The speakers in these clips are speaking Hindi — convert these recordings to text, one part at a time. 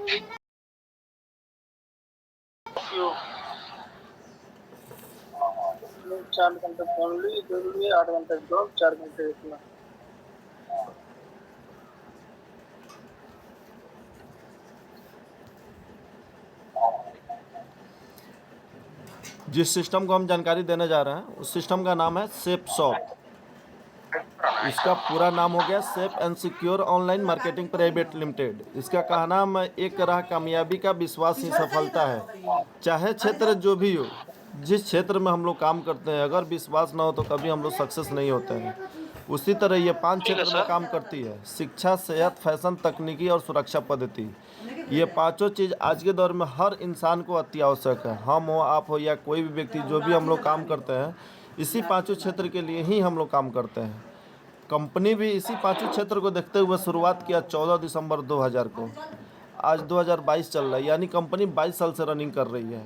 क्यों? 4 घंटे फोन ली, जरूरी 8 घंटे जॉब, 4 घंटे इतना। जिस सिस्टम को हम जानकारी देने जा रहे हैं उस सिस्टम का नाम है सेफ शॉप। इसका पूरा नाम हो गया safe and secure online marketing private limited. इसका कहना है एक राह कामयाबी का विश्वास ही सफलता है। चाहे क्षेत्र जो भी हो, जिस क्षेत्र में हम लोग काम करते हैं, अगर विश्वास ना हो तो कभी हम लोग सक्सेस नहीं होते हैं। उसी तरह ये 5 क्षेत्र में काम करती है: शिक्षा, सेहत, फैशन, तकनीकी और सुरक्षा पद्धति। ये पांचों चीज़ आज के दौर में हर इंसान को अति आवश्यक है। हम हो, आप हो या कोई भी व्यक्ति, जो भी हम लोग काम करते हैं, इसी पांचों क्षेत्र के लिए ही हम लोग काम करते हैं। कंपनी भी इसी पांचों क्षेत्र को देखते हुए शुरुआत किया 14 दिसंबर 2000 को। आज 2022 चल रहा है, यानी कंपनी 22 साल से रनिंग कर रही है।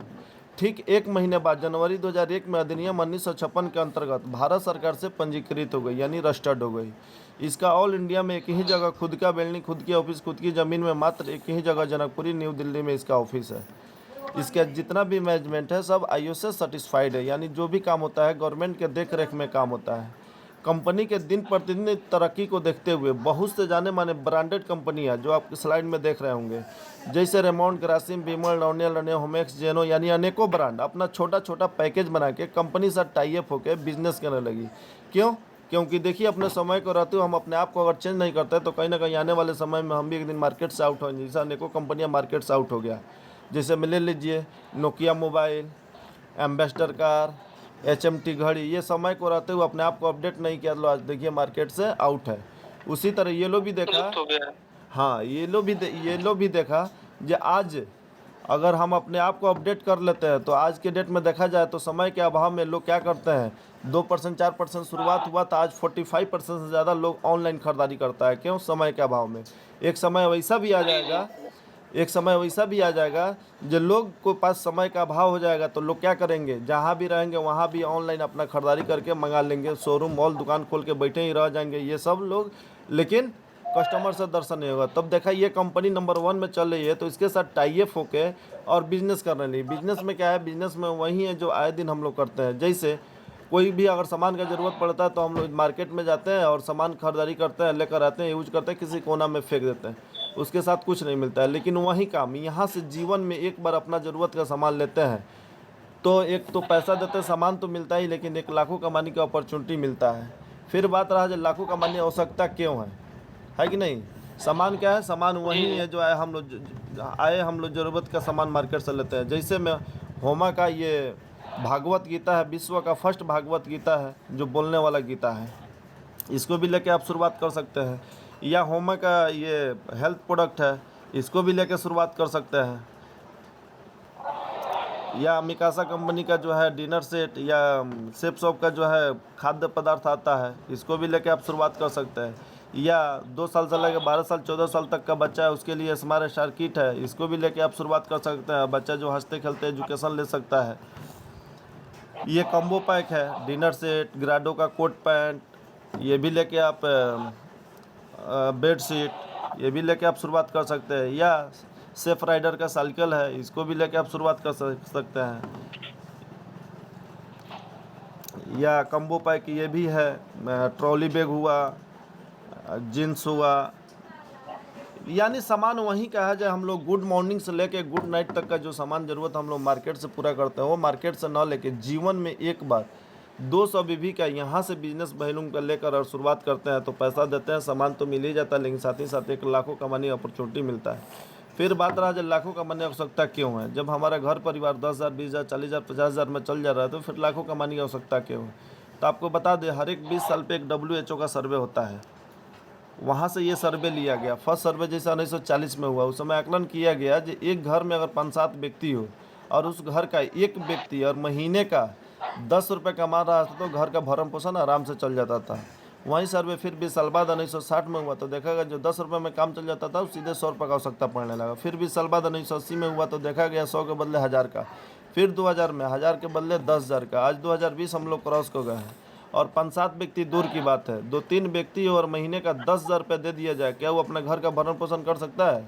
ठीक एक महीने बाद जनवरी 2001 में अधिनियम 1956 के अंतर्गत भारत सरकार से पंजीकृत हो गई, यानी रजिस्टर्ड हो गई। इसका ऑल इंडिया में एक ही जगह खुद का बिल्डिंग, खुद की ऑफिस, खुद की ज़मीन में मात्र एक ही जगह जनकपुरी, न्यू दिल्ली में इसका ऑफिस है। इसका जितना भी मैनेजमेंट है सब आईओ से सर्टिस्फाइड है, यानी जो भी काम होता है गवर्नमेंट के देख रेख में काम होता है। कंपनी के दिन प्रतिदिन तरक्की को देखते हुए बहुत से जाने माने ब्रांडेड कंपनियां जो आप स्लाइड में देख रहे होंगे, जैसे रेमोंड, ग्रासिम, बिमल, लॉरियल, रेने, होमेक्स, जेनो, यानी अनेकों ब्रांड अपना छोटा छोटा पैकेज बना के कंपनी से टाई अप होकर बिजनेस करने लगी। क्यों? क्योंकि देखिए, अपने समय को रहते हुए हम अपने आप को अगर चेंज नहीं करते तो कहीं ना कहीं आने वाले समय में हम भी एक दिन मार्केट से आउट होंगे। जैसे अनेकों कंपनियाँ मार्केट से आउट हो गया, जैसे ले लीजिए Nokia mobile, ambassador car, HMT घड़ी। ये समय को रहते हुए अपने आप को अपडेट नहीं किया तो आज देखिए मार्केट से आउट है। उसी तरह ये लो भी देखा, हो गया है। हाँ ये लो भी देखा जो आज अगर हम अपने आप को अपडेट कर लेते हैं तो आज के डेट में देखा जाए तो समय के अभाव में लोग क्या करते हैं, 2% 4% शुरुआत हुआ था, आज 45% से ज़्यादा लोग ऑनलाइन खरीदारी करता है। क्यों? समय के अभाव में। एक समय वैसा भी आ जाएगा, जो लोग को पास समय का अभाव हो जाएगा तो लोग क्या करेंगे, जहाँ भी रहेंगे वहाँ भी ऑनलाइन अपना खरीदारी करके मंगा लेंगे, शोरूम मॉल दुकान खोल के बैठे ही रह जाएंगे ये सब लोग, लेकिन कस्टमर से दर्शन नहीं होगा। तब देखा ये कंपनी नंबर 1 में चल रही है तो इसके साथ टाई अप होके और बिजनेस करने लगी। बिजनेस में क्या है, बिजनेस में वही है जो आए दिन हम लोग करते हैं। जैसे कोई भी अगर सामान का ज़रूरत पड़ता है तो हम लोग मार्केट में जाते हैं और सामान खरीदारी करते हैं, लेकर आते हैं, यूज करते हैं, किसी कोना में फेंक देते हैं, उसके साथ कुछ नहीं मिलता है। लेकिन वही काम यहाँ से जीवन में एक बार अपना ज़रूरत का सामान लेते हैं तो एक तो पैसा देते हैं, सामान तो मिलता ही, लेकिन एक लाखों कमाने का अपॉर्चुनिटी मिलता है। फिर बात रहा जो लाखों कमाने की आवश्यकता क्यों है कि नहीं? सामान क्या है? सामान वही है जो आए हम लोग ज़रूरत का सामान मार्केट से लेते हैं। जैसे मैं होमा का ये भागवत गीता है, विश्व का फर्स्ट भागवत गीता है जो बोलने वाला गीता है, इसको भी लेके आप शुरुआत कर सकते हैं। या होमा का ये हेल्थ प्रोडक्ट है, इसको भी लेके शुरुआत कर सकते हैं। या मिकासा कंपनी का जो है डिनर सेट, या सेफ शॉप का जो है खाद्य पदार्थ आता है, इसको भी लेके आप शुरुआत कर सकते हैं। या 2 साल से लेकर 12 साल 14 साल तक का बच्चा है उसके लिए स्मार्ट स्टार किट है, इसको भी लेके आप शुरुआत कर सकते हैं। बच्चा जो हंसते खेलते एजुकेशन ले सकता है। ये कॉम्बो पैक है, डिनर सेट, ग्राडो का कोट पैंट, ये भी लेके आप बेड शीट, ये भी लेके आप शुरुआत कर सकते हैं। या सेफ राइडर का साइकिल है, इसको भी लेके आप शुरुआत कर सकते हैं। या कम्बो पैक ये भी है, ट्रॉली बैग हुआ, जींस हुआ, यानी सामान वहीं का है जो हम लोग गुड मॉर्निंग से लेके गुड नाइट तक का जो सामान ज़रूरत हम लोग मार्केट से पूरा करते हैं वो मार्केट से ना लेके जीवन में एक बार 200 बीबी का यहाँ से बिजनेस बहनों का लेकर और शुरुआत करते हैं तो पैसा देते हैं, सामान तो मिल ही जाता है, लेकिन साथ ही साथ एक लाखों कमाने की अपॉर्चुनिटी मिलता है। फिर बात रहा जब लाखों कमाने की आवश्यकता क्यों है, जब हमारा घर परिवार 10,000 20,000 40,000 50,000 में चल जा रहा है तो फिर लाखों कमाने की आवश्यकता क्यों है? तो आपको बता दें, हर एक 20 साल पे एक WHO का सर्वे होता है, वहाँ से ये सर्वे लिया गया। फर्स्ट सर्वे जैसा 1940 में हुआ, उस समय आकलन किया गया कि एक घर में अगर 5-7 व्यक्ति हो और उस घर का एक व्यक्ति और महीने का 10 रुपये कमा रहा था तो घर का भरण पोषण आराम से चल जाता था। वहीं सर्वे फिर 20 साल बाद 1960 में हुआ तो देखा गया जो 10 रुपये में काम चल जाता था वो सीधे 100 रुपये का आवश्यकता पड़ने लगा। फिर 20 साल बाद 1980 में हुआ तो देखा गया 100 के बदले 1000 का। फिर 2000 में 1000 के बदले 10,000 का। आज 2020 हम लोग क्रॉस कर गए हैं। और 5-7 व्यक्ति दूर की बात है, 2-3 व्यक्ति और महीने का 10,000 रुपये दे दिया जाए, क्या वो अपने घर का भरण पोषण कर सकता है?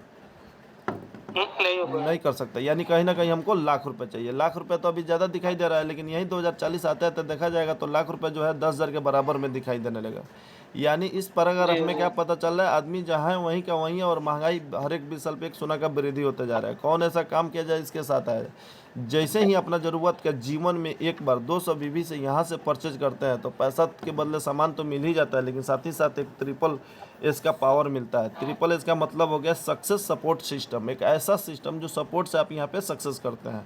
नहीं हो पाएगा। नहीं कर सकता, यानी कहीं ना कहीं हमको लाख रुपए चाहिए। लाख रुपए तो अभी ज़्यादा दिखाई दे रहा है, लेकिन यही 2040 आता है तो देखा जाएगा तो लाख रुपए जो है 10,000 के बराबर में दिखाई देने लगा। यानी इस पैराग्राफ जी में क्या पता चल रहा है, आदमी जहाँ है वहीं का वहीं है, और महंगाई हर एक 20 साल पे एक सोना का वृद्धि होता जा रहा है। कौन ऐसा काम किया जाए इसके साथ आए, जैसे ही अपना ज़रूरत का जीवन में एक बार 200 बीबी से यहाँ से परचेज करते हैं तो पैसा के बदले सामान तो मिल ही जाता है, लेकिन साथ ही साथ एक ट्रिपल एस का पावर मिलता है। ट्रिपल एस का मतलब हो गया सक्सेस सपोर्ट सिस्टम, एक ऐसा सिस्टम जो सपोर्ट से आप यहाँ पे सक्सेस करते हैं।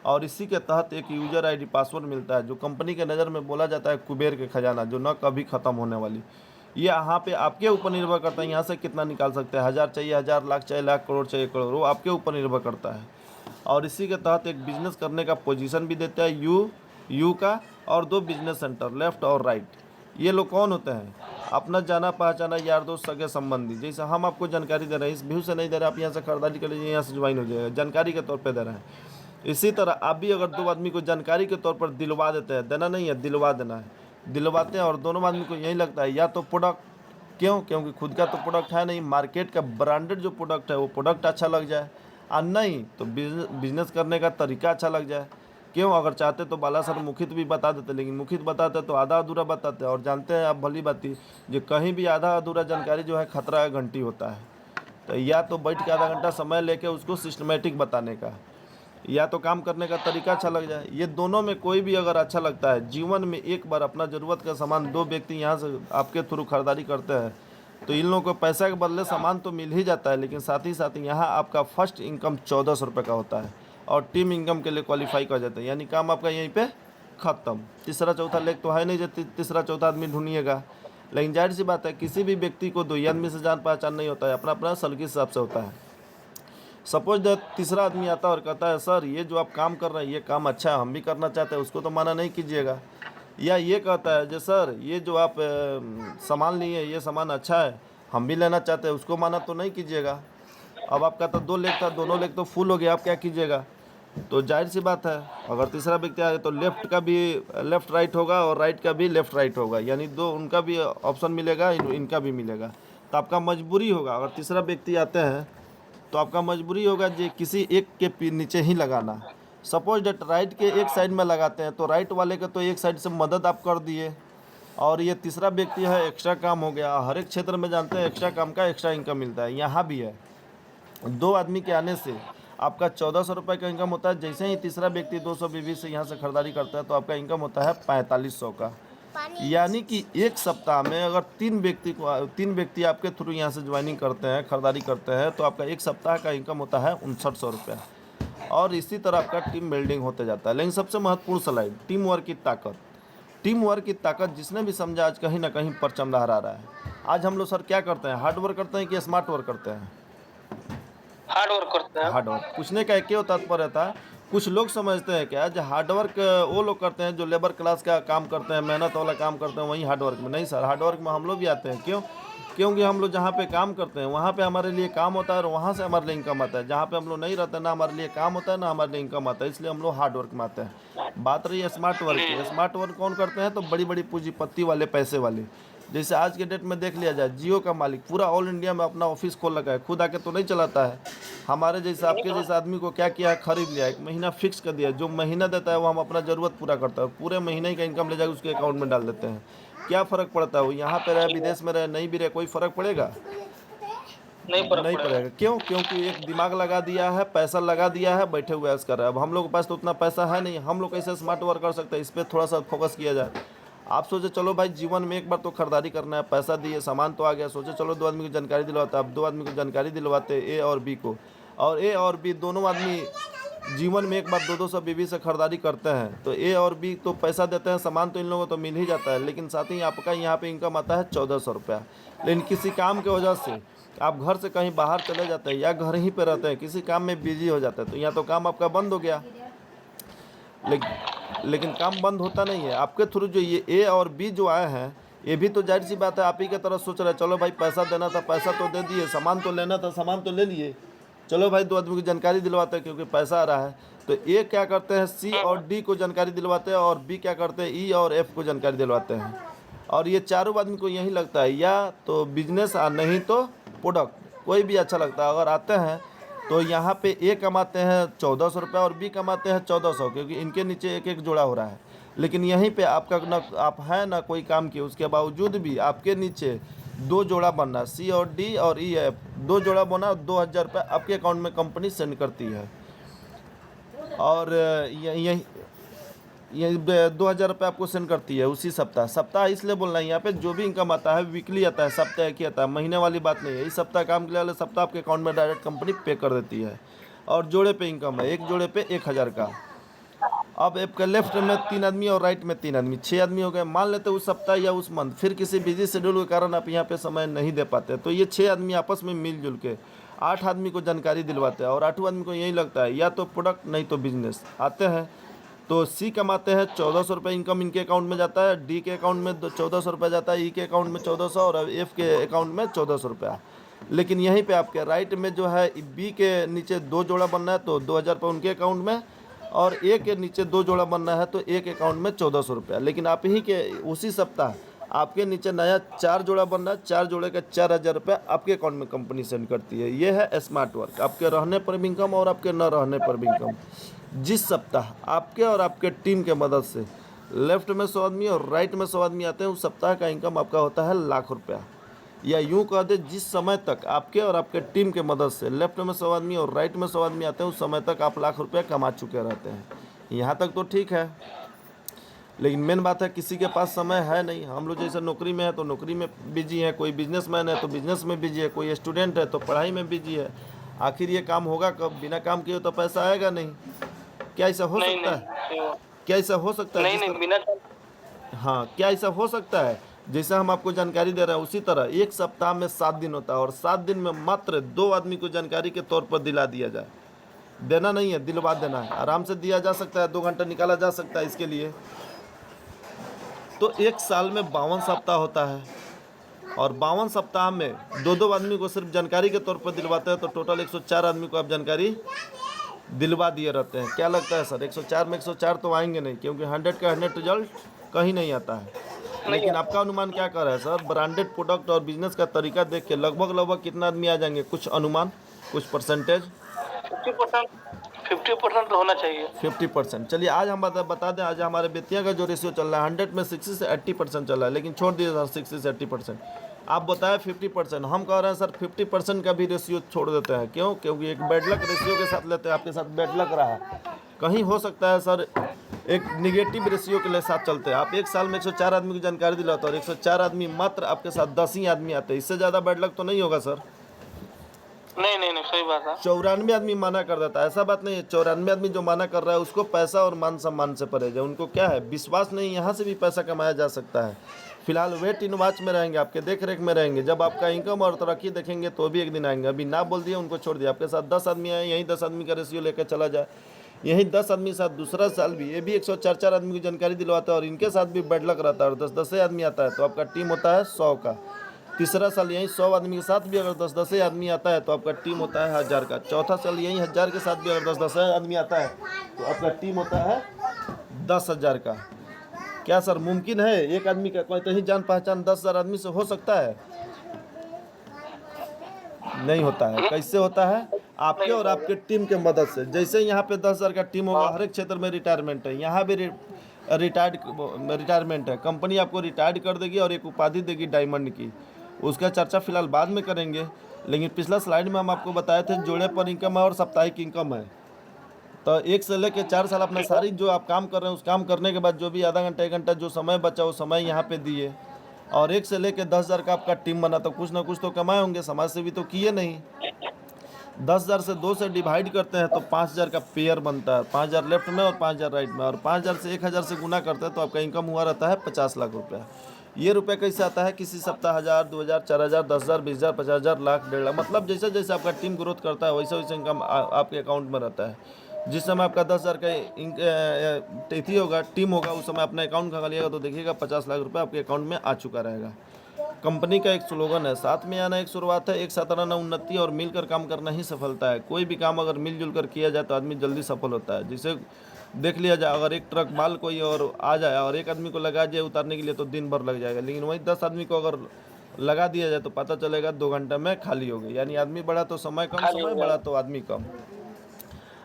और इसी के तहत एक यूजर आईडी पासवर्ड मिलता है, जो कंपनी के नज़र में बोला जाता है कुबेर के खजाना, जो न कभी ख़त्म होने वाली। ये यहाँ पे आपके ऊपर निर्भर करता है, यहाँ से कितना निकाल सकते हैं, 1000 चाहिए 1000, लाख चाहिए लाख, करोड़ चाहिए करोड़, वो आपके ऊपर निर्भर करता है। और इसी के तहत एक बिजनेस करने का पोजीशन भी देता है यू का, और 2 बिजनेस सेंटर लेफ्ट और राइट। ये लोग कौन होते हैं, अपना जाना पहचाना यार दोस्त सगे संबंधी। जैसे हम आपको जानकारी दे रहे हैं, इस व्यू से नहीं दे रहे, आप यहाँ से खरीदारी कर लीजिए, यहाँ से ज्वाइन हो जाएगा, जानकारी के तौर पे दे रहे हैं। इसी तरह आप भी अगर 2 आदमी को जानकारी के तौर पर दिलवा देते हैं, देना नहीं है दिलवा देना है, दिलवाते हैं, और दोनों आदमी को यही लगता है या तो प्रोडक्ट, क्यों, क्योंकि खुद का तो प्रोडक्ट है नहीं, मार्केट का ब्रांडेड जो प्रोडक्ट है वो प्रोडक्ट अच्छा लग जाए, और नहीं तो बिजनेस करने का तरीका अच्छा लग जाए। क्यों, अगर चाहते तो बालासर मुखित भी बता देते, लेकिन मुखित बताते तो आधा अधूरा बताते, और जानते हैं आप भली बाती जो कहीं भी आधा अधूरा जानकारी जो है खतरा का घंटी होता है। तो या तो बैठ के आधा घंटा समय लेके उसको सिस्टमेटिक बताने का, या तो काम करने का तरीका अच्छा लग जाए। ये दोनों में कोई भी अगर अच्छा लगता है, जीवन में एक बार अपना ज़रूरत का सामान 2 व्यक्ति यहाँ से आपके थ्रू खरीदारी करते हैं तो इन लोगों को पैसा के बदले सामान तो मिल ही जाता है, लेकिन साथ ही साथ यहाँ आपका फर्स्ट इनकम 1400 रुपये का होता है, और टीम इनकम के लिए क्वालिफाई कर जाते हैं, यानी काम आपका यहीं पे ख़त्म। तीसरा चौथा लेख तो है नहीं जो तीसरा चौथा आदमी ढूंढिएगा, लेकिन जाहिर सी बात है किसी भी व्यक्ति को 2 ही आदमी से जान पहचान नहीं होता है, अपना अपना सल के हिसाब से होता है। सपोज दैट तीसरा आदमी आता है और कहता है सर ये जो आप काम कर रहे हैं ये काम अच्छा है, हम भी करना चाहते हैं, उसको तो माना नहीं कीजिएगा। या ये कहता है जो सर ये जो आप सामान लिए ये सामान अच्छा है, हम भी लेना चाहते हैं, उसको माना तो नहीं कीजिएगा। अब आपका तो 2 लेग था, दोनों लेग तो फुल हो गया, आप क्या कीजिएगा। तो जाहिर सी बात है अगर तीसरा व्यक्ति आए तो लेफ्ट का भी लेफ्ट राइट होगा और राइट का भी लेफ्ट राइट होगा, यानी 2 उनका भी ऑप्शन मिलेगा, इनका भी मिलेगा। तो आपका मजबूरी होगा, अगर तीसरा व्यक्ति आते हैं तो आपका मजबूरी होगा जो किसी एक के नीचे ही लगाना। सपोज डेट राइट के एक साइड में लगाते हैं तो राइट वाले के तो एक साइड से मदद आप कर दिए, और ये तीसरा व्यक्ति है एक्स्ट्रा काम हो गया। हर एक क्षेत्र में जानते हैं एक्स्ट्रा काम का एक्स्ट्रा इनकम मिलता है, यहाँ भी है। 2 आदमी के आने से आपका 1400 रुपये का इनकम होता है। जैसे ही तीसरा व्यक्ति 200 बीबी से यहाँ से खरीदारी करता है तो आपका इनकम होता है 4500 का। यानी कि एक सप्ताह में अगर 3 व्यक्ति आपके थ्रू यहाँ से ज्वाइनिंग करते हैं, खरीदारी करते हैं, तो आपका एक सप्ताह का इनकम होता है 5900 रुपये। और इसी तरह आपका टीम बिल्डिंग होते जाता है। लेकिन सबसे महत्वपूर्ण स्लाइड, टीम वर्क की ताकत। टीम वर्क की ताकत जिसने भी समझा आज कहीं ना कहीं परचम लहरा रहा है। आज हम लोग सर क्या करते हैं, हार्ड वर्क करते हैं कि स्मार्ट वर्क करते हैं? हार्ड वर्क करते हैं। Hard work. पूछने का एक ही तात्पर्य था, कुछ लोग समझते हैं क्या जो हार्डवर्क वो लोग करते हैं जो लेबर क्लास का काम करते हैं, मेहनत वाला काम करते हैं, वहीं हार्डवर्क में। नहीं सर, हार्डवर्क में हम लोग भी आते हैं। क्यों? क्योंकि हम लोग जहाँ पे काम करते हैं वहाँ पे हमारे लिए काम होता है और वहाँ से हमारे लिए इनकम आता है। जहाँ पे हम लोग नहीं रहते ना हमारे लिए काम होता है ना हमारे लिए इनकम आता है, इसलिए हम लोग हार्ड वर्क में आते हैं। बात रही है स्मार्ट वर्क की। स्मार्ट वर्क कौन करते हैं? तो बड़ी बड़ी पूंजीपति वाले, पैसे वाले। जैसे आज के डेट में देख लिया जाए, जियो का मालिक पूरा ऑल इंडिया में अपना ऑफिस खोल रखा है, खुद आके तो नहीं चलाता है। हमारे जैसे आपके जैसे आदमी को क्या किया है, खरीद लिया, 1 महीना फिक्स कर दिया, जो महीना देता है वो हम अपना ज़रूरत पूरा करता है, पूरे महीने का इनकम ले जाकर उसके अकाउंट में डाल देते हैं। क्या फ़र्क पड़ता है वो यहाँ पे रहे, विदेश में रहे, नहीं भी रहे, कोई फ़र्क पड़ेगा? नहीं पड़ेगा। क्यों? क्योंकि एक दिमाग लगा दिया है, पैसा लगा दिया है, बैठे हुए ऐश कर रहे हैं। अब हम लोग के पास तो उतना पैसा है नहीं, हम लोग कैसे स्मार्ट वर्क कर सकते हैं? इस पर थोड़ा सा फोकस किया जाए। आप सोचे चलो भाई जीवन में एक बार तो खरीदारी करना है, पैसा दिए, सामान तो आ गया, सोचे चलो 2 आदमी को जानकारी दिलवाते। अब 2 आदमी को जानकारी दिलवाते, ए और बी को, और ए और बी दोनों आदमी जीवन में एक बार 200 बीबी से खरीदारी करते हैं तो ए और बी तो पैसा देते हैं, सामान तो इन लोगों को तो मिल ही जाता है, लेकिन साथ ही आपका यहाँ पे इनकम आता है 1400 रुपया। लेकिन किसी काम की वजह से आप घर से कहीं बाहर चले जाते हैं या घर ही पे रहते हैं, किसी काम में बिजी हो जाते हैं, तो यहाँ तो काम आपका बंद हो गया। लेकिन काम बंद होता नहीं है। आपके थ्रू जो ये ए और बी जो आए हैं, ये भी तो जाहिर सी बात है आप ही की तरह सोच रहे हैं, चलो भाई पैसा देना था पैसा तो दे दिए, सामान तो लेना था सामान तो ले लिए, चलो भाई 2 आदमी की जानकारी दिलवाते हैं क्योंकि पैसा आ रहा है। तो ए क्या करते हैं, सी और डी को जानकारी दिलवाते हैं, और बी क्या करते हैं, ई और एफ को जानकारी दिलवाते हैं। और ये चारों आदमी को यही लगता है या तो बिजनेस और नहीं तो प्रोडक्ट, कोई भी अच्छा लगता है। अगर आते हैं तो यहाँ पे ए कमाते हैं 1400 रुपये और बी कमाते हैं 1400, क्योंकि इनके नीचे एक एक जोड़ा हो रहा है। लेकिन यहीं पे आपका ना आप है ना कोई काम किए, उसके बावजूद भी आपके नीचे दो जोड़ा बनना, सी और डी और ई है, दो जोड़ा बना, 2000 रुपये आपके अकाउंट में कंपनी सेंड करती है। और यही ये 2000 रुपये आपको सेंड करती है उसी सप्ताह। सप्ताह इसलिए बोलना है, यहाँ पे जो भी इनकम आता है वीकली आता है, सप्ताह की आता है, महीने वाली बात नहीं है। इस सप्ताह काम के लिए वाले सप्ताह आपके अकाउंट में डायरेक्ट कंपनी पे कर देती है। और जोड़े पे इनकम है, एक जोड़े पे 1000 का। अब आपके लेफ्ट में 3 आदमी और राइट में 3 आदमी, 6 आदमी हो गए। मान लेते उस सप्ताह या उस मंथ फिर किसी बिजी शेड्यूल के कारण आप यहाँ पे समय नहीं दे पाते, तो ये 6 आदमी आपस में मिलजुल के 8 आदमी को जानकारी दिलवाते हैं। और 8 आदमी को यही लगता है या तो प्रोडक्ट नहीं तो बिजनेस। आते हैं तो सी कमाते हैं 1400 रुपये, इनकम इनके अकाउंट में जाता है, डी के अकाउंट में 1400 रुपये जाता है, ई के अकाउंट में 1400 और एफ के अकाउंट में 1400 रुपया। लेकिन यहीं पे आपके राइट में जो है बी के नीचे 2 जोड़ा बनना है तो 2000 रुपये उनके अकाउंट में, और ए के नीचे 2 जोड़ा बनना है तो एक अकाउंट में 1400 रुपया। लेकिन आप ही के उसी सप्ताह आपके नीचे नया 4 जोड़ा बनना है, 4 जोड़े का 4000 रुपये आपके अकाउंट में कंपनी सेंड करती है। ये है स्मार्ट वर्क, आपके रहने पर भी इनकम और आपके न रहने पर भी इनकम। जिस सप्ताह आपके और आपके टीम के मदद से लेफ्ट में 100 आदमी और राइट में 100 आदमी आते हैं, उस सप्ताह का इनकम आपका होता है लाख रुपया। या यूँ कह दे, जिस समय तक आपके और आपके टीम के मदद से लेफ्ट में 100 आदमी और राइट में 100 आदमी आते हैं, उस समय तक आप लाख रुपया कमा चुके रहते हैं। यहाँ तक तो ठीक है, लेकिन मेन बात है किसी के पास समय है नहीं। हम लोग जैसे नौकरी में है तो नौकरी में बिजी है, कोई बिजनेसमैन है तो बिजनेस में बिजी है, कोई स्टूडेंट है तो पढ़ाई में बिजी है। आखिर ये काम होगा कब? बिना काम किए तो पैसा आएगा नहीं। क्या ऐसा हो सकता है? क्या ऐसा हो सकता है? नहीं बिना हाँ, क्या ऐसा हो सकता है? जैसा हम आपको जानकारी दे रहे हैं उसी तरह एक सप्ताह में 7 दिन होता है, और 7 दिन में मात्र 2 आदमी को जानकारी के तौर पर दिला दिया जाए। देना नहीं है, दिलवा देना है। आराम से दिया जा सकता है, 2 घंटा निकाला जा सकता है इसके लिए। तो एक साल में 52 सप्ताह होता है, और 52 सप्ताह में 2-2 आदमी को सिर्फ जानकारी के तौर पर दिलवाते हैं, तो टोटल 104 आदमी को आप जानकारी दिलवा दिए रहते हैं। क्या लगता है सर, 104 में 104 तो आएंगे नहीं, क्योंकि 100 का 100 रिजल्ट कहीं नहीं आता है। लेकिन आपका अनुमान क्या कर रहा है सर? ब्रांडेड प्रोडक्ट और बिजनेस का तरीका देख के लगभग कितना आदमी आ जाएंगे? कुछ अनुमान, कुछ परसेंटेज? 50% तो होना चाहिए। 50%। चलिए आज हम बता दें, आज हमारे बेतिया का जो रेशियो चल रहा है 100 में 60 से 80% चल रहा है। लेकिन छोड़ दिए सर 60 से 80%, आप बताएं 50%। हम कह रहे हैं सर 50% का भी रेशियो छोड़ देते हैं। क्यों? क्योंकि एक बैड लक रेशियो के साथ लेते हैं, आपके साथ बैड लक रहा। कहीं हो सकता है सर एक निगेटिव रेशियो के लिए साथ चलते हैं। आप एक साल में 104 आदमी की जानकारी दिलाते और 104 आदमी मात्र आपके साथ 10 ही आदमी आते हैं, इससे ज़्यादा बैड लक तो नहीं होगा सर? नहीं सही बात है। 94 आदमी माना कर देता है, ऐसा बात नहीं है। 94 आदमी जो माना कर रहा है उसको पैसा और मान सम्मान से परहेज है। उनको क्या है, विश्वास नहीं, यहाँ से भी पैसा कमाया जा सकता है। फिलहाल वेट इन वॉच में रहेंगे, आपके देख रेख में रहेंगे। जब आपका इनकम और तरक्की देखेंगे तो भी एक दिन आएंगे। अभी ना बोल दिया, उनको छोड़ दिया। आपके साथ 10 आदमी आए, यहीं 10 आदमी का रेशियो लेकर चला जाए, यहीं 10 आदमी के साथ दूसरा साल भी ये भी 104 आदमी की जानकारी दिलवाता है, और इनके साथ भी बैड लक रहता है, और 10 आदमी आता है तो आपका टीम होता है 100 का। तीसरा साल यहीं 100 आदमी के साथ भी अगर 10 आदमी आता है तो आपका टीम होता है 1000 का। चौथा साल यहीं 1000 के साथ भी अगर 10 आदमी आता है तो आपका टीम होता है 10,000 का। क्या सर मुमकिन है एक आदमी का कोई कहीं जान पहचान 10,000 आदमी से हो सकता है? नहीं होता है। कैसे होता है? आपके और आपके टीम के मदद से। जैसे यहाँ पे 10,000 का टीम होगा, हर एक क्षेत्र में रिटायरमेंट है, यहाँ भी रिटायरमेंट है। कंपनी आपको रिटायर्ड कर देगी और एक उपाधि देगी डायमंड की, उसका चर्चा फिलहाल बाद में करेंगे। लेकिन पिछला स्लाइड में हम आपको बताए थे जोड़े पर इनकम है और साप्ताहिक इनकम है। तो 1 से लेकर 4 साल अपना सारी जो आप काम कर रहे हैं उस काम करने के बाद जो भी आधा घंटा 1 घंटा जो समय बचा वो समय यहाँ पे दिए, और 1 से लेकर 10,000 का आपका टीम बना, तो कुछ ना कुछ तो कमाए होंगे। समाज सेवी तो किए नहीं। 10,000 से 2 से डिवाइड करते हैं तो 5,000 का पेयर बनता है, 5,000 लेफ्ट में और 5,000 राइट में, और 5,000 से 1,000 से गुना करते हैं तो आपका इनकम हुआ रहता है 50 लाख रुपया। ये रुपये कैसे आता है? किसी सप्ताह 1,000, 2,000, 4,000, 10,000, 20,000, 50,000, लाख, 1.5 लाख, मतलब जैसे जैसे आपका टीम ग्रोथ करता है वैसे वैसे इनकम आपके अकाउंट में रहता है। जिस समय आपका 10,000 का तिथि होगा, टीम होगा, उस समय अपना अकाउंट खंगालिएगा तो देखिएगा 50 लाख रुपये आपके अकाउंट में आ चुका रहेगा। कंपनी का एक स्लोगन है, साथ में आना एक शुरुआत है, एक साथ रहना उन्नति, और मिलकर काम करना ही सफलता है। कोई भी काम अगर मिलजुल कर किया जाए तो आदमी जल्दी सफल होता है। जिसे देख लिया जाए, अगर एक ट्रक माल कोई और आ जाए और एक आदमी को लगा जाए उतारने के लिए तो दिन भर लग जाएगा, लेकिन वहीं 10 आदमी को अगर लगा दिया जाए तो पता चलेगा 2 घंटे में खाली हो गई। यानी आदमी बढ़ा तो समय कम, खाली हो समय गया। बढ़ा तो आदमी कम।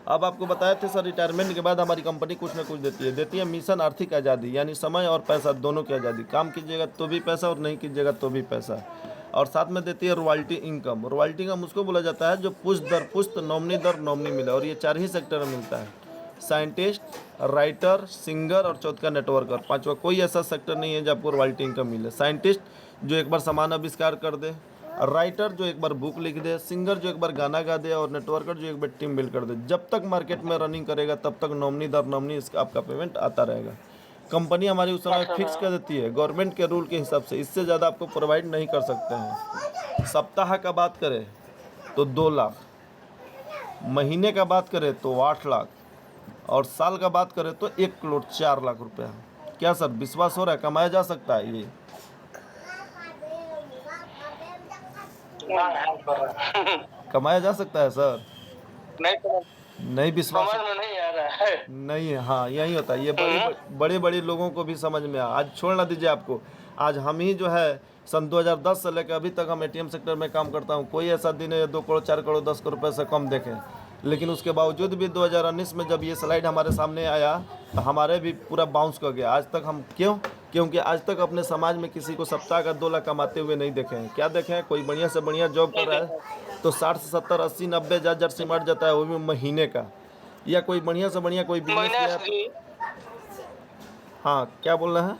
अब आपको बताए थे सर, रिटायरमेंट के बाद हमारी कंपनी कुछ ना कुछ देती है मिशन आर्थिक आज़ादी, यानी समय और पैसा दोनों की आज़ादी। काम कीजिएगा तो भी पैसा और नहीं कीजिएगा तो भी पैसा। और साथ में देती है रॉयल्टी इनकम। रॉयल्टी इनकम उसको बोला जाता है जो पुश्त दर पुश्त, नॉमिनी दर नॉमिनी मिले, और ये 4 ही सेक्टर में मिलता है: साइंटिस्ट, राइटर, सिंगर और चौथा नेटवर्कर। पांचवा कोई ऐसा सेक्टर नहीं है जब आपको रॉयल्टी इनकम मिले। साइंटिस्ट जो एक बार सामान आविष्कार कर दे, राइटर जो एक बार बुक लिख दे, सिंगर जो एक बार गाना गा दे, और नेटवर्कर जो एक बार टीम बिल्ड कर दे। जब तक मार्केट में रनिंग करेगा तब तक नॉमिनी दर नॉमिनी इसका आपका पेमेंट आता रहेगा। कंपनी हमारी उस समय फिक्स कर देती है गवर्नमेंट के रूल के हिसाब से, इससे ज़्यादा आपको प्रोवाइड नहीं कर सकते हैं। सप्ताह का बात करें तो 2 लाख, महीने का बात करें तो 8 लाख, और साल का बात करें तो 1 करोड़ 4 लाख रुपया। क्या सर विश्वास हो रहा है कमाया जा सकता है ये? कमाया जा सकता है सर? नहीं समझ नहीं विश्वास समझ में नहीं आ रहा है। नहीं है। हाँ यही होता है, ये बड़े बड़े लोगों को भी समझ में आज छोड़ ना दीजिए आपको। आज हम ही जो है सन 2010 से लेकर अभी तक हम एटीएम सेक्टर में काम करता हूँ। कोई ऐसा दिन है 2 करोड़ 4 करोड़ 10 करोड़ रुपये से कम देखें, लेकिन उसके बावजूद भी 2019 में जब ये स्लाइड हमारे सामने आया तो हमारे भी पूरा बाउंस कर गया। आज तक हम क्योंकि आज तक अपने समाज में किसी को सप्ताह का 2 लाख कमाते हुए नहीं देखे हैं। क्या देखे हैं? कोई बढ़िया से बढ़िया जॉब कर रहा है तो 60 से 70 80 90 हज़ार सिमट जाता है, वो भी महीने का। या कोई बढ़िया से बढ़िया कोई बिजनेस महीने किया। से हाँ क्या बोल रहे हैं?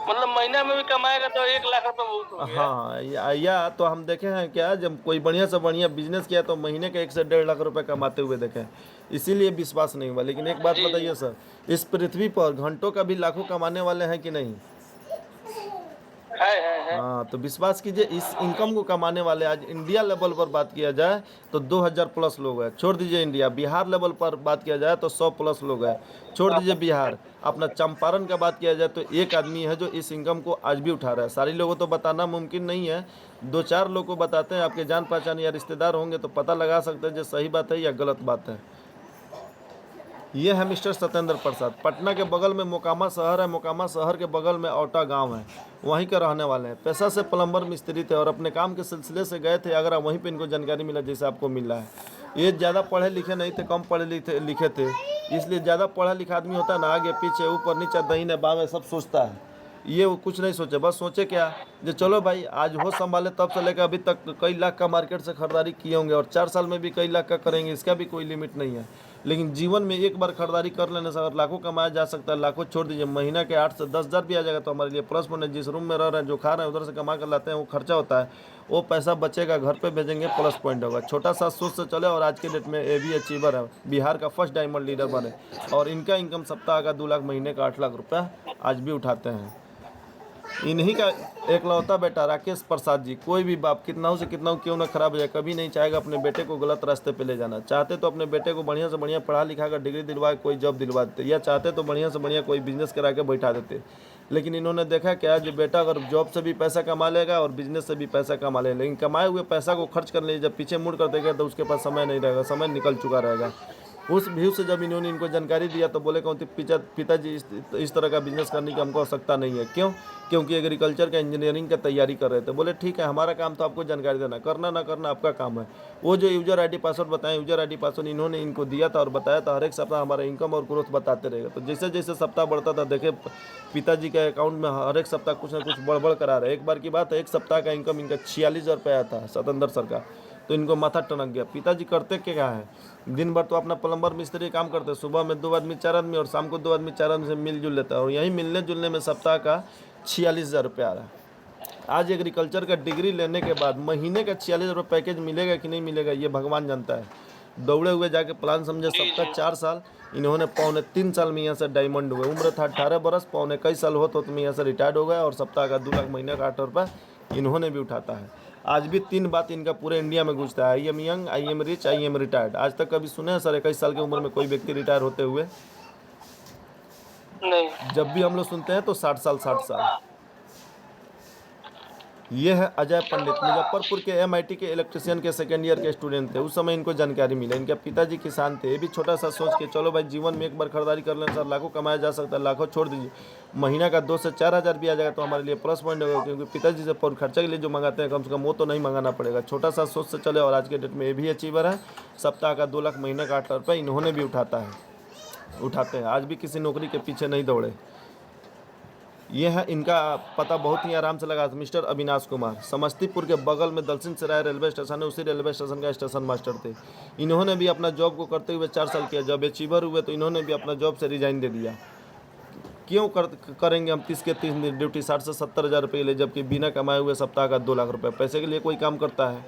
मतलब महीना में भी कमाएगा तो 1 लाख रुपए बहुत हो गया। हाँ या तो हम देखे हैं क्या, जब कोई बढ़िया से बढ़िया बिजनेस किया तो महीने के 1 से 1.5 लाख रुपए कमाते हुए देखे हैं। इसीलिए विश्वास नहीं हुआ। लेकिन एक बात बताइए सर, इस पृथ्वी पर घंटों का भी लाखों कमाने वाले हैं कि नहीं? है। हाँ तो विश्वास कीजिए, इस इनकम को कमाने वाले आज इंडिया लेवल पर बात किया जाए तो 2000 प्लस लोग हैं। छोड़ दीजिए इंडिया, बिहार लेवल पर बात किया जाए तो 100 प्लस लोग हैं। छोड़ दीजिए बिहार, अपना चंपारण का बात किया जाए तो एक आदमी है जो इस इनकम को आज भी उठा रहा है। सारे लोगों को तो बताना मुमकिन नहीं है, 2-4 लोग को बताते हैं। आपके जान पहचान या रिश्तेदार होंगे तो पता लगा सकते हैं जो सही बात है या गलत बात है। ये है मिस्टर सत्येंद्र प्रसाद। पटना के बगल में मोकामा शहर है, मोकामा शहर के बगल में औटा गांव है, वहीं के रहने वाले हैं। पेशा से प्लम्बर मिस्त्री थे और अपने काम के सिलसिले से गए थे आगरा। वहीं पे इनको जानकारी मिला जैसे आपको मिल रहा है। ये ज़्यादा पढ़े लिखे नहीं थे, कम पढ़े लिखे थे, इसलिए ज़्यादा पढ़ा लिखा आदमी होता है ना, आगे पीछे ऊपर नीचे दाहिने बाएं सब सोचता है। ये वो कुछ नहीं सोचे, बस सोचे क्या जो चलो भाई आज हो संभाले, तब से लेकर अभी तक कई लाख का मार्केट से खरीदारी किए होंगे और 4 साल में भी कई लाख का करेंगे, इसका भी कोई लिमिट नहीं है। लेकिन जीवन में एक बार खरीदारी कर लेने से अगर लाखों कमाया जा सकता है, लाखों छोड़ दीजिए, महीना के 8 से 10 हज़ार भी आ जाएगा तो हमारे लिए प्लस पॉइंट है। जिस रूम में रह रहे हैं, जो खा रहे हैं, उधर से कमा कर लाते हैं, वो खर्चा होता है, वो पैसा बचेगा, घर पे भेजेंगे, प्लस पॉइंट होगा। छोटा सा सोच से चले और आज के डेट में ए भी अचीवर है, बिहार का फर्स्ट डायमंड लीडर बने और इनका इनकम सप्ताह का 2 लाख, महीने का 8 लाख रुपया आज भी उठाते हैं। इन्हीं का एकलौता बेटा राकेश प्रसाद जी। कोई भी बाप कितना से कितना क्यों ना खराब हो जाए, कभी नहीं चाहेगा अपने बेटे को गलत रास्ते पे ले जाना। चाहते तो अपने बेटे को बढ़िया से बढ़िया पढ़ा लिखा कर डिग्री दिलवा के कोई जॉब दिलवा देते, या चाहते तो बढ़िया से बढ़िया कोई बिजनेस करा के बैठा देते। लेकिन इन्होंने देखा क्या, जो बेटा अगर जॉब से भी पैसा कमा लेगा और बिजनेस से भी पैसा कमा लेगा, लेकिन कमाए हुए पैसा को खर्च करने लिए जब पीछे मुड़ कर देगा तो उसके पास समय नहीं रहेगा, समय निकल चुका रहेगा। उस व्यू से जब इन्होंने इनको जानकारी दिया तो बोले कहते पिताजी इस तरह का बिजनेस करने की हमको आवश्यकता नहीं है। क्यों? क्योंकि एग्रीकल्चर का इंजीनियरिंग का तैयारी कर रहे थे। बोले ठीक है, हमारा काम तो आपको जानकारी देना, करना ना करना आपका काम है। वो जो यूजर आईडी पासवर्ड बताएं, यूजर आईडी पासवर्ड इन्होंने इनको दिया था और बताया था हर एक सप्ताह हमारा इनकम और ग्रोथ बताते रहेगा। तो जैसे जैसे सप्ताह बढ़ता था, देखे पिताजी के अकाउंट में हर एक सप्ताह कुछ ना कुछ बड़बड़ करा रहे। एक बार की बात है, एक सप्ताह का इनकम इनका 46,000 रुपये आया था सत्येंद्र सर का। तो इनको माथा टनक गया। पिताजी करते क्या है, दिन भर तो अपना प्लम्बर मिस्त्री काम करते, सुबह में 2 आदमी 4 आदमी और शाम को 2 आदमी 4 आदमी से मिलजुल लेता है और यही मिलने जुलने में सप्ताह का 46,000 रुपये आ रहा है। आज एग्रीकल्चर का डिग्री लेने के बाद महीने का 46,000 रुपये पैकेज मिलेगा कि नहीं मिलेगा ये भगवान जानता है। दौड़े हुए जाके प्लान समझे, सबका 4 साल, इन्होंने 3.25 साल में यहाँ से डायमंड हुए। उम्र था 18 बरस, 3.25 साल हो तो यहाँ से रिटायर्ड हो गए और सप्ताह का 2 लाख, महीने का 8 रुपये इन्होंने भी उठाता है। आज भी 3 बात इनका पूरे इंडिया में गूंजता है: I am young, I am rich, I am retired. आज तक कभी सुने हैं सर 21 साल की उम्र में कोई व्यक्ति रिटायर होते हुए? नहीं। जब भी हम लोग सुनते हैं तो 60 साल 60 साल। ये है अजय पंडित, मुजफ्फरपुर के MIT के इलेक्ट्रिशियन के सेकेंड ईयर के स्टूडेंट थे। उस समय इनको जानकारी मिला, इनके पिताजी किसान थे। ये भी छोटा सा सोच के चलो भाई जीवन में एक बार खरीदारी कर लें सर, लाखों कमाया जा सकता है, लाखों छोड़ दीजिए, महीना का 2 से 4 हज़ार भी आ जाएगा तो हमारे लिए प्लस पॉइंट होगा, क्योंकि पिताजी से पर खर्चा के लिए जो मंगाते हैं कम से कम वो तो नहीं मंगाना पड़ेगा। छोटा सा सोच से चले, और आज के डेट में ये भी अचीवर है। सप्ताह का 2 लाख, महीने का 8 लाख रुपये इन्होंने भी उठाते हैं। आज भी किसी नौकरी के पीछे नहीं दौड़े। ये है इनका पता, बहुत ही आराम से लगा। मिस्टर अविनाश कुमार, समस्तीपुर के बगल में दलसिंह सराय रेलवे स्टेशन है, उसी रेलवे स्टेशन का स्टेशन मास्टर थे। इन्होंने भी अपना जॉब को करते हुए 4 साल किया। जब अचीवर हुए तो इन्होंने भी अपना जॉब से रिजाइन दे दिया। क्यों करेंगे हम 30 के 30 दिन ड्यूटी 60 से 70 हज़ार रुपये ले, जबकि बिना कमाए हुए सप्ताह का 2 लाख रुपये। पैसे के लिए कोई काम करता है?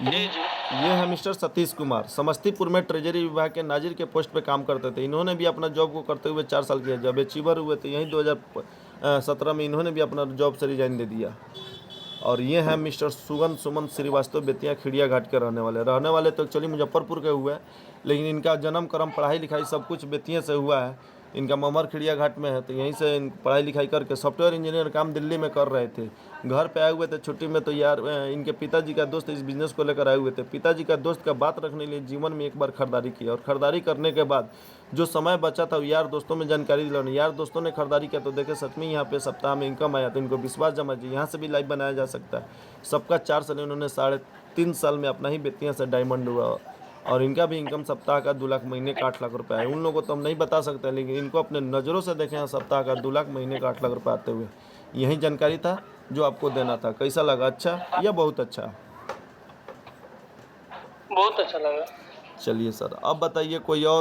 ये है मिस्टर सतीश कुमार, समस्तीपुर में ट्रेजरी विभाग के नाजिर के पोस्ट पे काम करते थे। इन्होंने भी अपना जॉब को करते हुए 4 साल किया। जब अचीवर हुए तो यहीं 2017 में इन्होंने भी अपना जॉब से रिजाइन दे दिया। और ये हैं मिस्टर सुमन श्रीवास्तव, बेतिया खिड़िया घाट के रहने वाले तो एक्चुअली मुजफ्फरपुर के हुए, लेकिन इनका जन्म कर्म पढ़ाई लिखाई सब कुछ बेतिया से हुआ है। इनका ममर खिड़िया घाट में है, तो यहीं से पढ़ाई लिखाई करके सॉफ्टवेयर इंजीनियर काम दिल्ली में कर रहे थे। घर पे आए हुए थे छुट्टी में, तो यार इनके पिताजी का दोस्त इस बिज़नेस को लेकर आए हुए थे। पिताजी का दोस्त का बात रखने के लिए जीवन में एक बार खरीदारी की, और खरीदारी करने के बाद जो समय बचा था यार दोस्तों में जानकारी दिलाने। यार दोस्तों ने खरीदारी किया तो देखे सच में यहाँ पे सप्ताह में इनकम आया, तो इनको विश्वास जमा जी यहाँ से भी लाइव बनाया जा सकता है। सबका 4 साल, इन्होंने 3.5 साल में अपना ही बेतिया से डायमंड हुआ, और इनका भी इनकम सप्ताह का 2 लाख, महीने का 8 लाख रुपये है। उन लोगों को तो हम नहीं बता सकते, लेकिन इनको अपने नज़रों से देखें हैं सप्ताह का 2 लाख, महीने का 8 लाख रुपये आते हुए। यही जानकारी था जो आपको देना था। कैसा लगा? अच्छा या बहुत अच्छा? बहुत अच्छा लगा। चलिए सर, अब बताइए कोई और